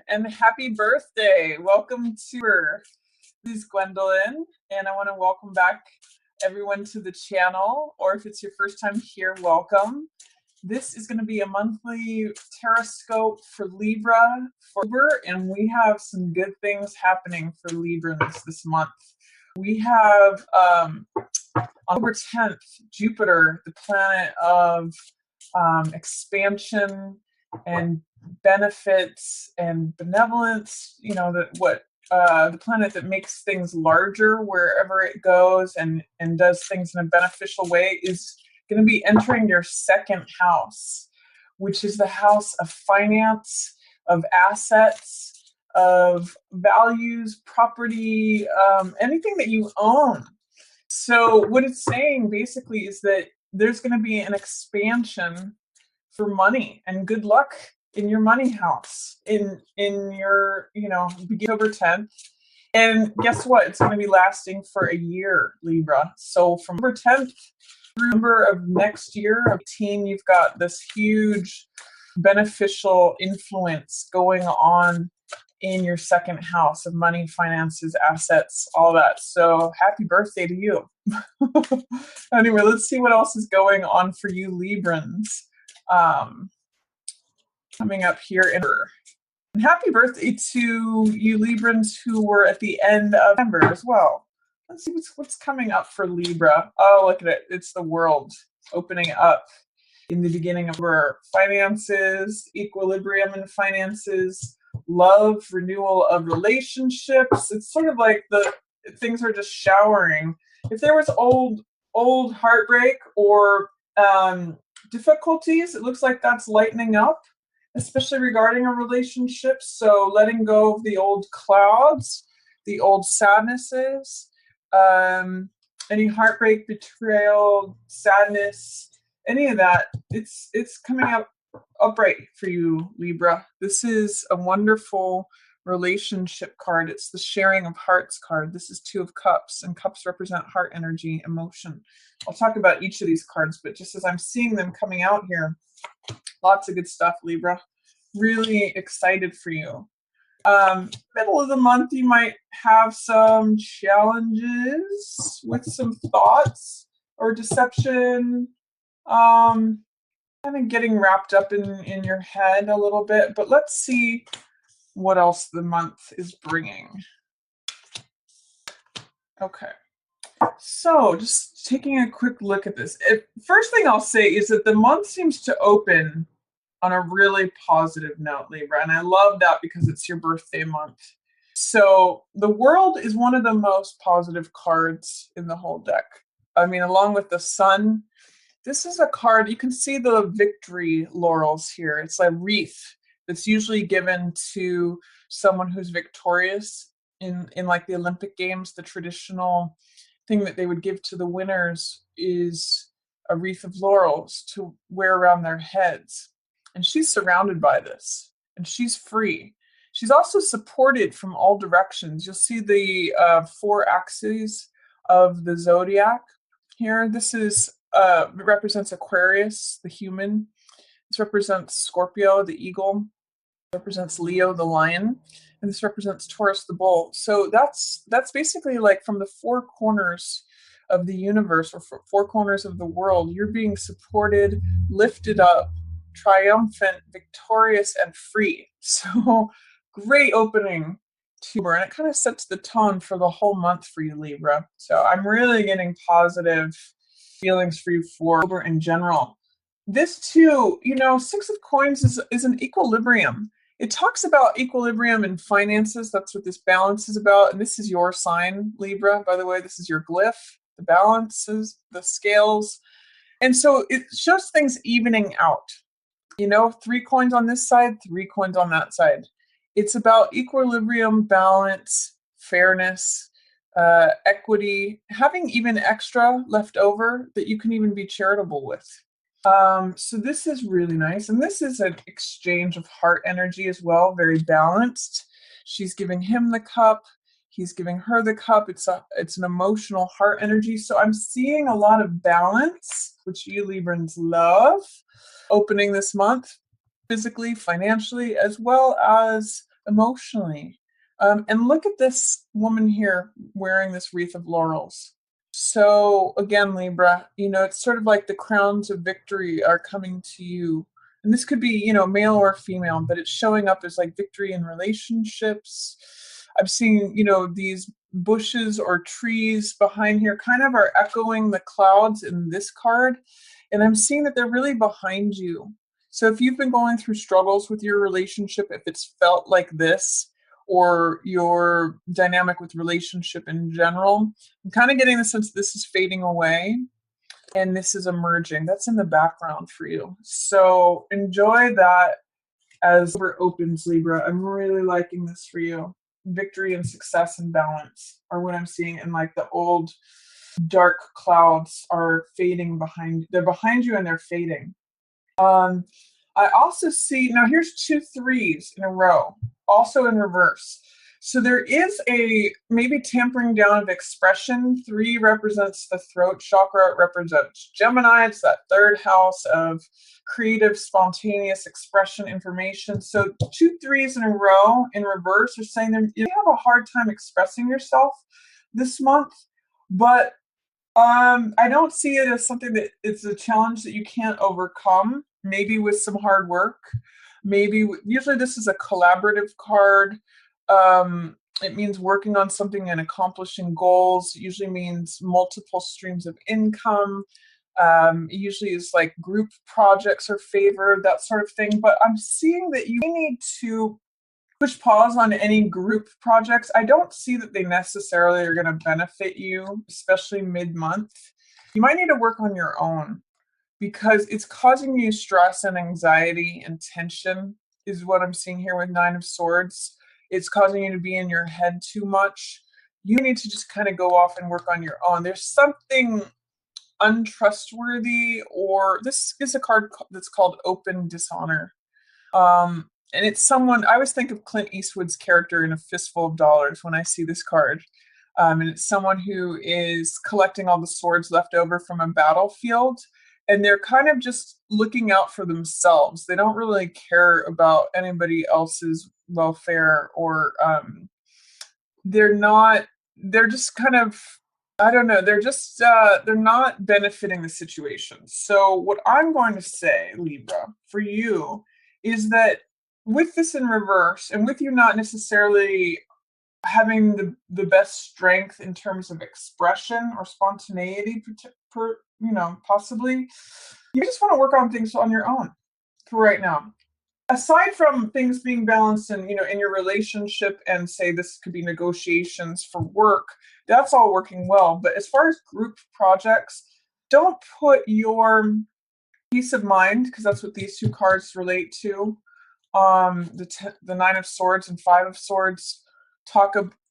and happy birthday. Welcome to her. This is Gwendolyn, and I want to welcome back everyone to the channel, or if it's your first time here, welcome. This is going to be a monthly Terrascope for Libra, and we have some good things happening for Librans this month. We have on October 10th, Jupiter, the planet of expansion and benefits and benevolence, the planet that makes things larger wherever it goes and does things in a beneficial way, is going to be entering your second house, which is the house of finance, of assets, of values, property, anything that you own. So what it's saying basically is that there's going to be an expansion for money and good luck in your money house in your, October 10th. And guess what? It's going to be lasting for a year, Libra. So from October 10th through November of next year, you've got this huge beneficial influence going on in your second house of money, finances, assets, all that. So happy birthday to you. Anyway, let's see what else is going on for you Librans coming up here. And happy birthday to you Librans who were at the end of November as well. Let's see what's coming up for Libra. Oh, look at it. It's the world opening up in the beginning of our finances, equilibrium in finances, love, renewal of relationships. It's sort of like the things are just showering. If there was old heartbreak or difficulties, it looks like that's lightening up, especially regarding a relationship. So letting go of the old clouds, the old sadnesses, any heartbreak, betrayal, sadness, any of that, it's coming up upright for you, Libra. This is a wonderful relationship card. It's the sharing of hearts card. This is Two of Cups, and cups represent heart energy, emotion. I'll talk about each of these cards, but just as I'm seeing them coming out here, lots of good stuff, Libra. Really excited for you. Middle of the month, you might have some challenges with some thoughts or deception, kind of getting wrapped up in your head a little bit. But let's see what else the month is bringing. Okay. So just taking a quick look at this. First thing I'll say is that the month seems to open on a really positive note, Libra. And I love that because it's your birthday month. So the World is one of the most positive cards in the whole deck. I mean, along with the Sun, this is a card, you can see the victory laurels here. It's a wreath that's usually given to someone who's victorious in like the Olympic Games. The traditional thing that they would give to the winners is a wreath of laurels to wear around their heads. And she's surrounded by this, and she's free. She's also supported from all directions. You'll see the 4 axes of the zodiac here. This is represents Aquarius, the human. This represents Scorpio, the eagle. This represents Leo, the lion. And this represents Taurus, the bull. So that's basically like from the 4 corners of the universe, or 4 corners of the world, you're being supported, lifted up, triumphant, victorious, and free. So great opening to Libra, and it kind of sets the tone for the whole month for you, Libra. So I'm really getting positive feelings for you for Libra in general. This too, 6 of Coins is an equilibrium. It talks about equilibrium in finances. That's what this balance is about. And this is your sign, Libra. By the way, this is your glyph, the balances, the scales. And so it shows things evening out. 3 coins on this side, 3 coins on that side. It's about equilibrium, balance, fairness, equity, having even extra left over that you can even be charitable with. So this is really nice. And this is an exchange of heart energy as well, very balanced. She's giving him the cup. He's giving her the cup. It's an emotional heart energy. So I'm seeing a lot of balance, which you Librans love, opening this month, physically, financially, as well as emotionally. And look at this woman here wearing this wreath of laurels. So again, Libra, it's sort of like the crowns of victory are coming to you. And this could be, male or female, but it's showing up as like victory in relationships. I'm seeing, these bushes or trees behind here kind of are echoing the clouds in this card. And I'm seeing that they're really behind you. So if you've been going through struggles with your relationship, if it's felt like this, or your dynamic with relationship in general, I'm kind of getting the sense this is fading away and this is emerging. That's in the background for you. So enjoy that as it opens, Libra. I'm really liking this for you. Victory and success and balance are what I'm seeing. And like the old dark clouds are fading behind. They're behind you and they're fading. I also see, now here's 2 3s in a row, also in reverse. So there is a maybe tampering down of expression. 3 represents the throat chakra. It represents Gemini. It's that third house of creative, spontaneous expression, information. So 2 3s in a row in reverse are saying that you have a hard time expressing yourself this month, but I don't see it as something that it's a challenge that you can't overcome. Maybe with some hard work. Usually this is a collaborative card. It means working on something and accomplishing goals. It usually means multiple streams of income. It usually is like group projects are favored, that sort of thing. But I'm seeing that you need to push pause on any group projects. I don't see that they necessarily are going to benefit you, especially mid-month. You might need to work on your own because it's causing you stress and anxiety and tension is what I'm seeing here with 9 of Swords. It's causing you to be in your head too much. You need to just kind of go off and work on your own. There's something untrustworthy, or this is a card that's called Open Dishonor. And it's someone, I always think of Clint Eastwood's character in A Fistful of Dollars when I see this card. And it's someone who is collecting all the swords left over from a battlefield. And they're kind of just looking out for themselves. They don't really care about anybody else's welfare, or they're just kind of, I don't know, they're not benefiting the situation. So what I'm going to say, Libra, for you is that with this in reverse, and with you not necessarily having the best strength in terms of expression or spontaneity, possibly, you just want to work on things on your own for right now. Aside from things being balanced and, in your relationship, and say this could be negotiations for work, that's all working well. But as far as group projects, don't put your peace of mind, because that's what these 2 cards relate to. The 9 of Swords and 5 of Swords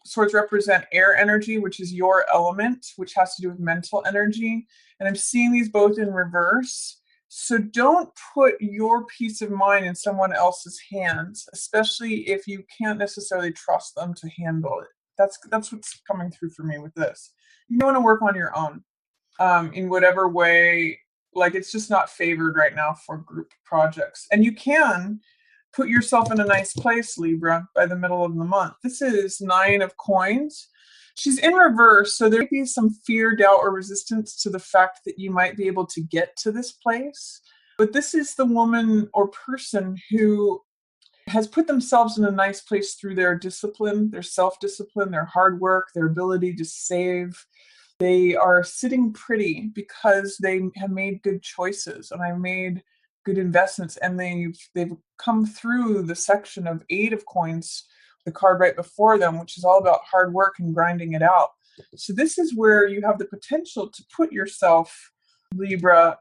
swords represent air energy, which is your element, which has to do with mental energy. And I'm seeing these both in reverse. So don't put your peace of mind in someone else's hands, especially if you can't necessarily trust them to handle it. That's what's coming through for me with this. You want to work on your own, in whatever way. Like, it's just not favored right now for group projects. And you can put yourself in a nice place, Libra, by the middle of the month. This is 9 of Coins. She's in reverse, so there may be some fear, doubt, or resistance to the fact that you might be able to get to this place. But this is the woman or person who has put themselves in a nice place through their discipline, their self-discipline, their hard work, their ability to save. They are sitting pretty because they have made good choices, and I made good investments, and they've come through the section of 8 of Coins, the card right before them, which is all about hard work and grinding it out. So this is where you have the potential to put yourself, Libra,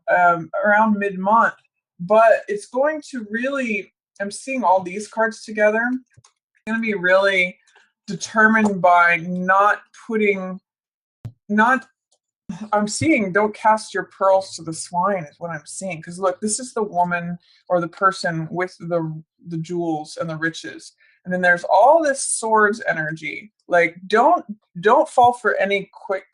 around mid-month, but it's going to really, I'm seeing all these cards together, it's going to be really determined by I'm seeing don't cast your pearls to the swine is what I'm seeing. Because look, this is the woman or the person with the jewels and the riches. And then there's all this swords energy. Like, don't fall for any quick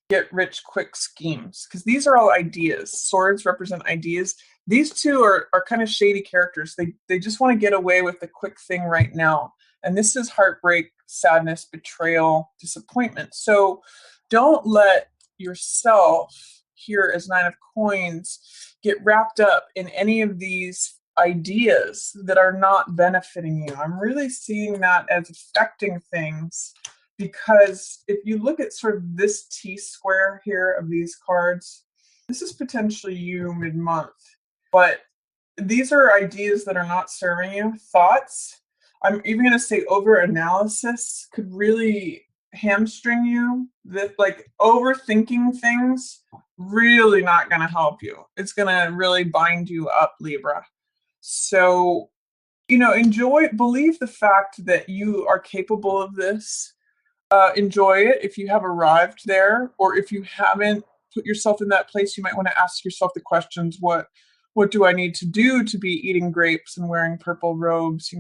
get rich quick schemes, because these are all ideas. Swords represent ideas. These 2 are kind of shady characters. They just want to get away with the quick thing right now. And this is heartbreak, sadness, betrayal, disappointment. So don't let yourself here as Nine of Coins get wrapped up in any of these ideas that are not benefiting you. I'm really seeing that as affecting things, because if you look at sort of this T square here of these cards, this is potentially you mid-month, but these are ideas that are not serving you. Thoughts, I'm even going to say over analysis, could really hamstring you. That, like, overthinking things, really not going to help you. It's going to really bind you up, Libra. So, believe the fact that you are capable of this. Enjoy it if you have arrived there, or if you haven't put yourself in that place. You might want to ask yourself the questions: what do I need to do to be eating grapes and wearing purple robes?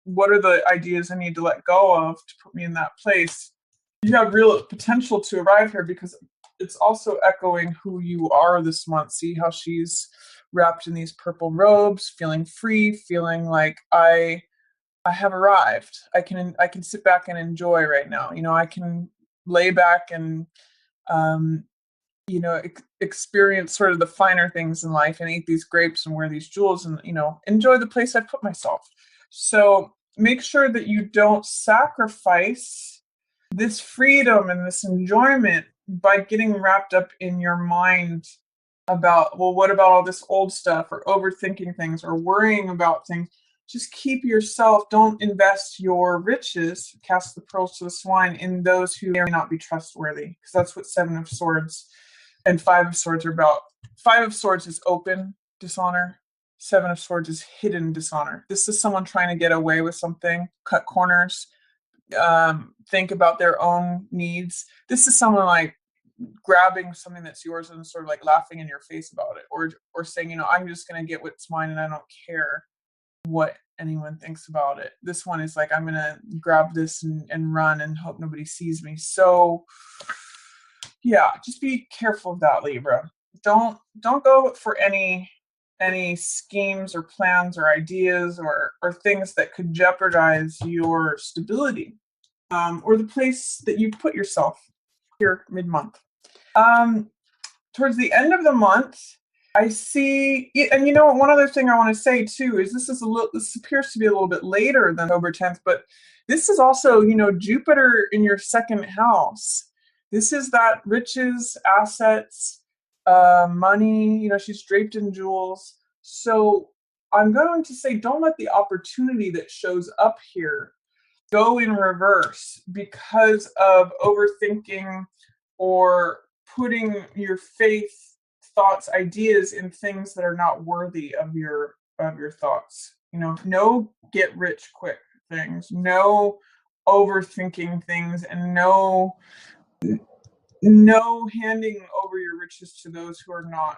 What are the ideas I need to let go of to put me in that place? You have real potential to arrive here, because it's also echoing who you are this month. See how she's wrapped in these purple robes, feeling free, feeling like I have arrived. I can sit back and enjoy right now. I can lay back and experience sort of the finer things in life and eat these grapes and wear these jewels and enjoy the place I put myself. So make sure that you don't sacrifice this freedom and this enjoyment by getting wrapped up in your mind about, well, what about all this old stuff, or overthinking things, or worrying about things. Just keep yourself, don't invest your riches, cast the pearls to the swine, in those who may not be trustworthy, because that's what Seven of Swords and Five of Swords are about. Five of Swords is open dishonor. Seven of Swords is hidden dishonor. This is someone trying to get away with something, cut corners, think about their own needs. This is someone like grabbing something that's yours and sort of like laughing in your face about it, or saying, I'm just going to get what's mine and I don't care what anyone thinks about it. This one is like, I'm going to grab this and run and hope nobody sees me. So yeah, just be careful of that, Libra. Don't go for any schemes or plans or ideas or things that could jeopardize your stability, or the place that you put yourself here mid-month. Towards the end of the month, I see, and one other thing I want to say too is this appears to be a little bit later than October 10th, but this is also, Jupiter in your second house. This is that riches, assets, money, she's draped in jewels. So I'm going to say, don't let the opportunity that shows up here go in reverse because of overthinking or putting your faith, thoughts, ideas in things that are not worthy of your thoughts. No get rich quick things, no overthinking things, and no handing over your riches to those who are not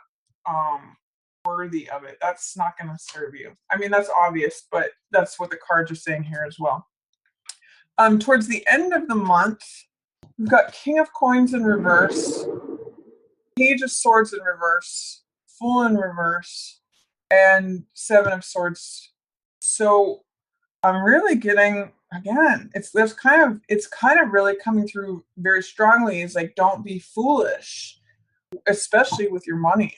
worthy of it. That's not going to serve you. I mean, that's obvious, but that's what the cards are saying here as well. Towards the end of the month, we've got King of Coins in reverse, Page of Swords in reverse, Fool in reverse, and Seven of Swords. So I'm really getting, again, it's kind of really coming through very strongly. Is like, don't be foolish, especially with your money.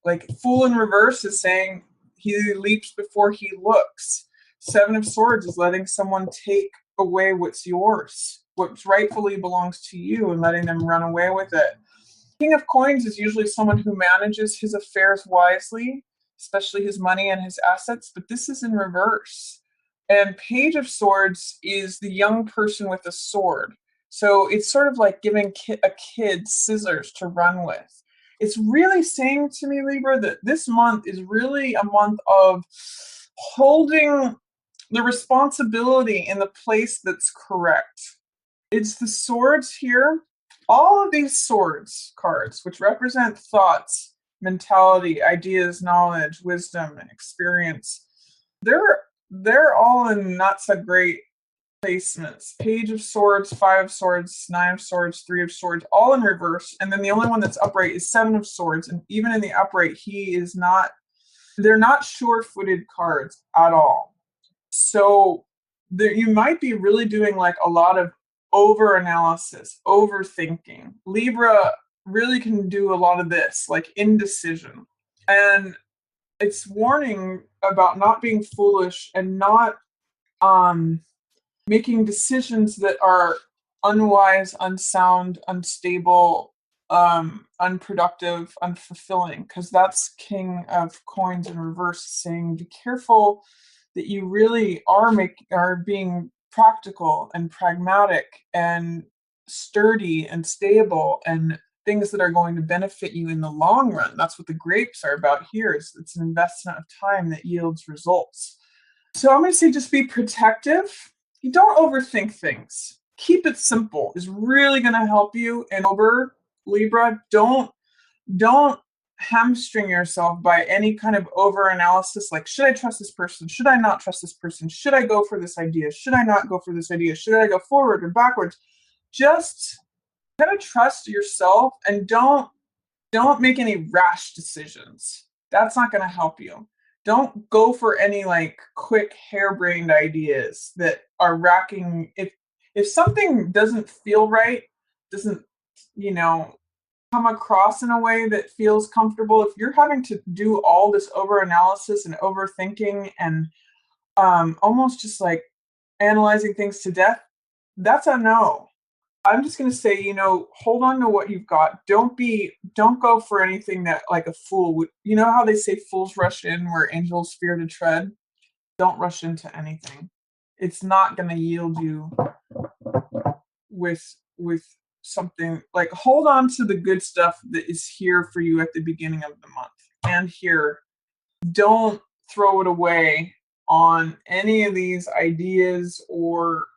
Like, Fool in reverse is saying he leaps before he looks. Seven of Swords is letting someone take away what's yours, what rightfully belongs to you, and letting them run away with it. King of Coins is usually someone who manages his affairs wisely, especially his money and his assets, but this is in reverse. And Page of Swords is the young person with a sword. So it's sort of like giving a kid scissors to run with. It's really saying to me, Libra, that this month is really a month of holding the responsibility in the place that's correct. It's the swords here. All of these swords cards, which represent thoughts, mentality, ideas, knowledge, wisdom, and experience, they're all in not so great placements. Page of Swords, Five of Swords, Nine of Swords, Three of Swords, all in reverse. And then the only one that's upright is Seven of Swords. And even in the upright, they're not sure-footed cards at all. So you might be really doing like a lot of over analysis, overthinking. Libra really can do a lot of this, like indecision. And it's warning about not being foolish and not um making decisions that are unwise, unsound, unstable, unproductive, unfulfilling, because that's King of Coins in reverse, saying be careful that you really are being practical and pragmatic and sturdy and stable and things that are going to benefit you in the long run. That's what the grapes are about here. It's an investment of time that yields results. So I'm going to say just be protective. You don't overthink things. Keep it simple is really going to help you. And over Libra, don't hamstring yourself by any kind of over analysis, like should I trust this person, should I not trust this person, should I go for this idea, should I not go for this idea, should I go forward or backwards. Just kind of trust yourself and don't make any rash decisions. That's not going to help you. Don't go for any like quick harebrained ideas that are racking. If something doesn't feel right, doesn't, you know, come across in a way that feels comfortable, if you're having to do all this over analysis and overthinking and almost just like analyzing things to death, that's a no. I'm just going to say, hold on to what you've got. Don't go for anything that like a fool would. You know how they say fools rush in where angels fear to tread? Don't rush into anything. It's not going to yield you with something. Like, hold on to the good stuff that is here for you at the beginning of the month and here. Don't throw it away on any of these ideas or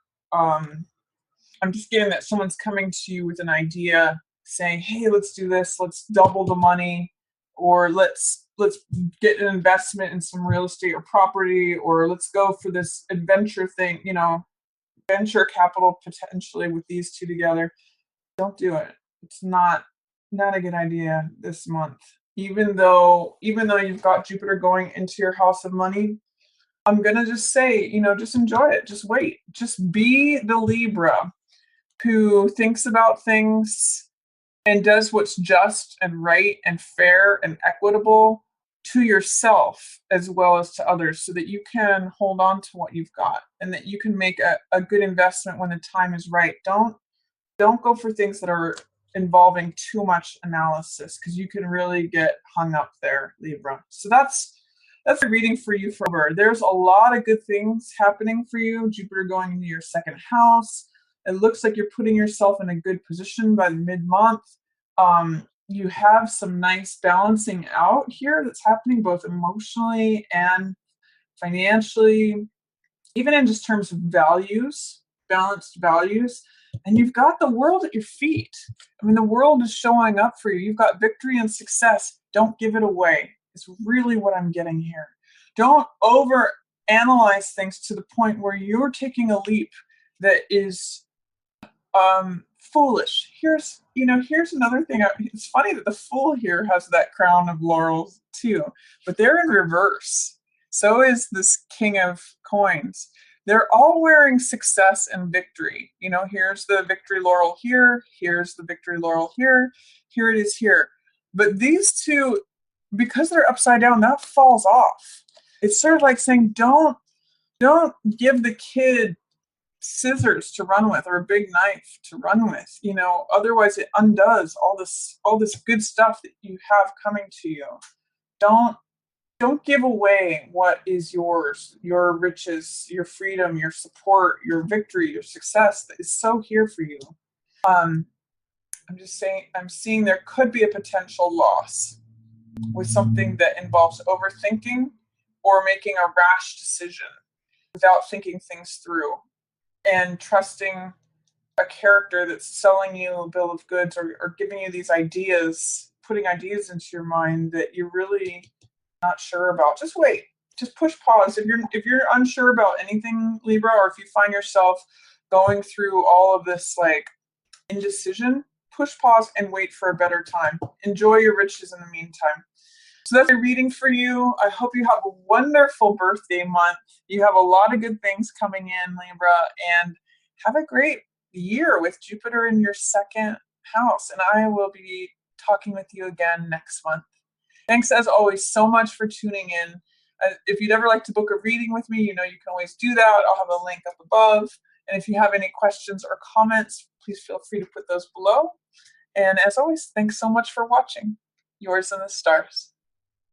I'm just getting that someone's coming to you with an idea saying, hey, let's do this, let's double the money, or let's get an investment in some real estate or property, or let's go for this adventure thing, venture capital potentially with these two together. Don't do it. It's not a good idea this month. Even though you've got Jupiter going into your house of money, I'm gonna just say, just enjoy it. Just wait. Just be the Libra who thinks about things and does what's just and right and fair and equitable to yourself as well as to others so that you can hold on to what you've got and that you can make a good investment when the time is right. Don't go for things that are involving too much analysis because you can really get hung up there, Libra. So that's a reading for you for October. There's a lot of good things happening for you. Jupiter going into your second house. It looks like you're putting yourself in a good position by the mid-month. You have some nice balancing out here that's happening both emotionally and financially, even in just terms of values, balanced values. And you've got the world at your feet. I mean, the world is showing up for you. You've got victory and success. Don't give it away. It's really what I'm getting here. Don't over analyze things to the point where you're taking a leap that is foolish. Here's another thing. It's funny that the fool here has that crown of laurels too, but they're in reverse. So is this King of Coins. They're all wearing success and victory. Here's the victory laurel here. Here's the victory laurel here. Here it is here. But these two, because they're upside down, that falls off. It's sort of like saying, don't give the kid scissors to run with or a big knife to run with. Otherwise it undoes all this good stuff that you have coming to you. Don't give away what is yours, your riches, your freedom, your support, your victory, your success that is so here for you. I'm just saying, I'm seeing there could be a potential loss with something that involves overthinking or making a rash decision without thinking things through and trusting a character that's selling you a bill of goods or giving you these ideas, putting ideas into your mind that you're really not sure about. Just wait. Just push pause. If you're unsure about anything, Libra, or if you find yourself going through all of this like indecision, push pause and wait for a better time. Enjoy your riches in the meantime. So that's my reading for you. I hope you have a wonderful birthday month. You have a lot of good things coming in, Libra, and have a great year with Jupiter in your second house. And I will be talking with you again next month. Thanks, as always, so much for tuning in. If you'd ever like to book a reading with me, you know you can always do that. I'll have a link up above. And if you have any questions or comments, please feel free to put those below. And as always, thanks so much for watching. Yours in the stars.